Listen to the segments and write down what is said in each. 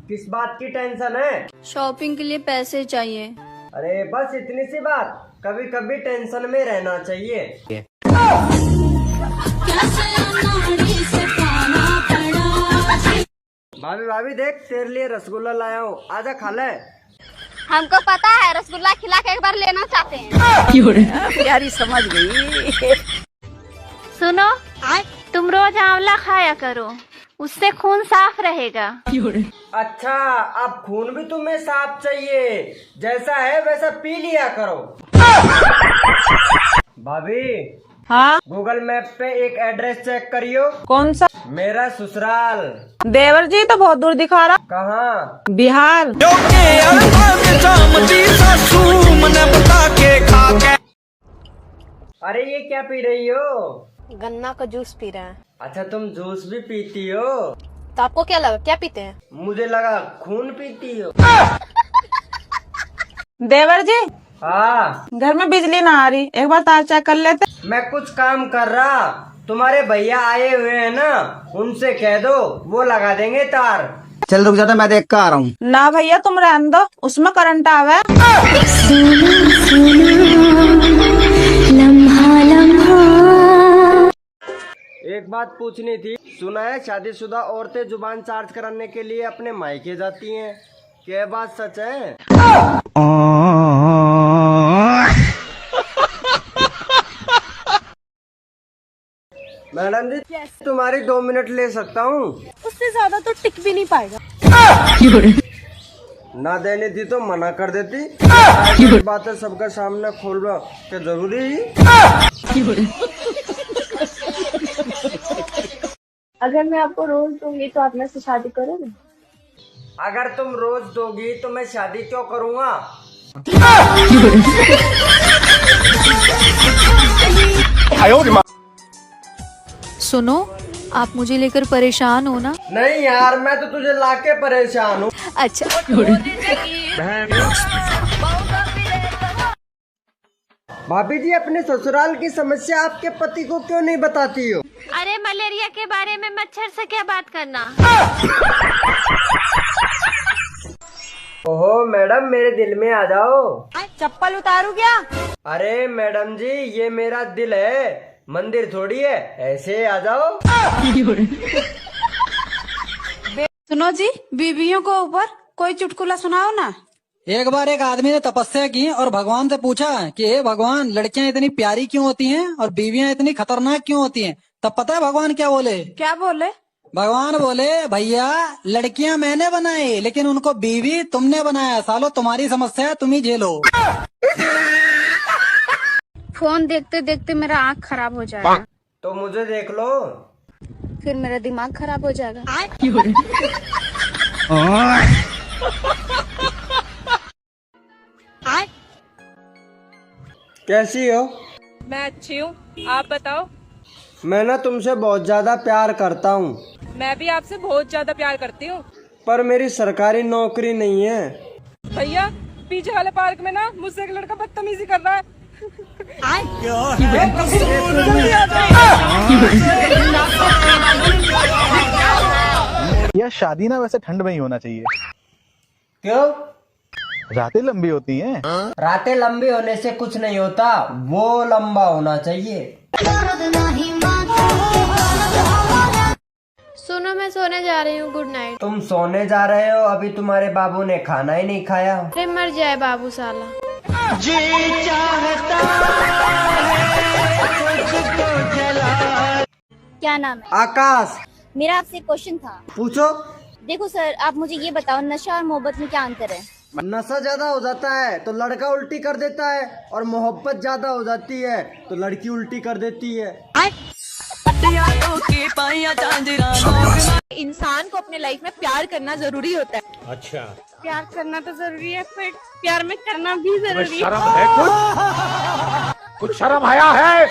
किस बात की टेंशन है? शॉपिंग के लिए पैसे चाहिए। अरे बस इतनी सी बात, कभी कभी टेंशन में रहना चाहिए। भाभी भाभी देख, तेरे लिए रसगुल्ला लाया हूँ, आजा खा ले। हमको पता है, रसगुल्ला खिला के एक बार लेना चाहते हैं। प्यारी समझ गई। सुनो, तुम रोज आंवला खाया करो, उससे खून साफ रहेगा। अच्छा, अब खून भी तुम्हें साफ चाहिए, जैसा है वैसा पी लिया करो। भाभी हाँ गूगल मैप पे एक एड्रेस चेक करियो। कौन सा? मेरा ससुराल। देवर जी तो बहुत दूर दिखा रहा। कहाँ? बिहार। अरे ये क्या पी रही हो? गन्ना का जूस पी रहे हैं। अच्छा, तुम जूस भी पीती हो? तो आपको क्या लगा, क्या पीते हैं? मुझे लगा खून पीती हो। देवर जी हाँ, घर में बिजली ना आ रही, एक बार तार चेक कर लेते। मैं कुछ काम कर रहा, तुम्हारे भैया आए हुए हैं ना, उनसे कह दो, वो लगा देंगे तार। चल रुक जाता, मैं देख कर आ रहा हूँ। ना भैया तुम रहने दो, उसमें करंट आवे। एक बात पूछनी थी, सुना है शादीशुदा औरतें जुबान चार्ज कराने के लिए अपने मायके जाती हैं, क्या बात सच है? मैडम जी तुम्हारी 2 मिनट ले सकता हूँ? उससे ज्यादा तो टिक भी नहीं पाएगा। ना देनी थी तो मना कर देती। बातें सबका सामने खोलना क्या जरूरी है? अगर मैं आपको रोज दूंगी तो आप मेरे से शादी करोगे? अगर तुम रोज दोगी तो मैं शादी क्यों करूँगा? सुनो, आप मुझे लेकर परेशान हो ना? नहीं यार, मैं तो तुझे लाके परेशान हूँ। अच्छा। भाभी जी, अपने ससुराल की समस्या आपके पति को क्यों नहीं बताती हो? अरे मलेरिया के बारे में मच्छर से क्या बात करना। ओहो मैडम, मेरे दिल में आ जाओ। चप्पल उतारू क्या? अरे मैडम जी, ये मेरा दिल है, मंदिर थोड़ी है, ऐसे आ जाओ। सुनो जी, बीवियों को ऊपर कोई चुटकुला सुनाओ ना। एक बार एक आदमी ने तपस्या की और भगवान से पूछा कि हे भगवान, लड़कियां इतनी प्यारी क्यों होती हैं और बीवियां इतनी खतरनाक क्यों होती हैं? तब पता है भगवान क्या बोले? क्या बोले? भगवान बोले, भैया लड़कियां मैंने बनाई, लेकिन उनको बीवी तुमने बनाया, सालो तुम्हारी समस्या है, तुम ही झेलो। फोन देखते देखते मेरा आँख खराब हो जाएगा, तो मुझे देख लो। फिर मेरा दिमाग खराब हो जाएगा। कैसी हो? मैं अच्छी हूँ, आप बताओ। मैं ना तुमसे बहुत ज्यादा प्यार करता हूँ। मैं भी आपसे बहुत ज्यादा प्यार करती हूँ। पर मेरी सरकारी नौकरी नहीं है। भैया, पीछे वाले पार्क में ना मुझसे एक लड़का बदतमीजी कर रहा है। या शादी ना वैसे ठंड में ही होना चाहिए। क्यों? रातें लंबी होती हैं। रातें लंबी होने से कुछ नहीं होता, वो लंबा होना चाहिए। सुनो, मैं सोने जा रही हूँ, गुड नाइट। तुम सोने जा रहे हो? अभी तुम्हारे बाबू ने खाना ही नहीं खाया। अरे मर जाए बाबू साला। क्या नाम है? आकाश। मेरा आपसे एक क्वेश्चन था। पूछो। देखो सर, आप मुझे ये बताओ, नशा और मोहब्बत में क्या अंतर है? नशा ज्यादा हो जाता है तो लड़का उल्टी कर देता है, और मोहब्बत ज्यादा हो जाती है तो लड़की उल्टी कर देती है। इंसान को अपने लाइफ में प्यार करना जरूरी होता है। अच्छा, प्यार करना तो जरूरी है, पर प्यार में करना भी जरूरी है। शर्म है? कुछ शर्म आया है?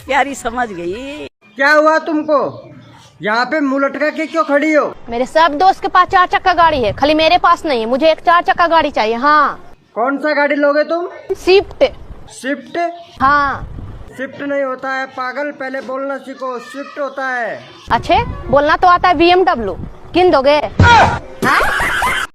प्यारी समझ गई। क्या हुआ तुमको? यहाँ पे मुंह लटका के क्यों खड़ी हो? मेरे सब दोस्त के पास 4 चक्का गाड़ी है, खाली मेरे पास नहीं है। मुझे एक 4 चक्का गाड़ी चाहिए। हाँ। कौन सा गाड़ी लोगे तुम? स्विफ्ट। स्विफ्ट? हाँ। स्विफ्ट नहीं होता है पागल, पहले बोलना सीखो, स्विफ्ट होता है। अच्छे, बोलना तो आता है BMW। किन दोगे? हाँ?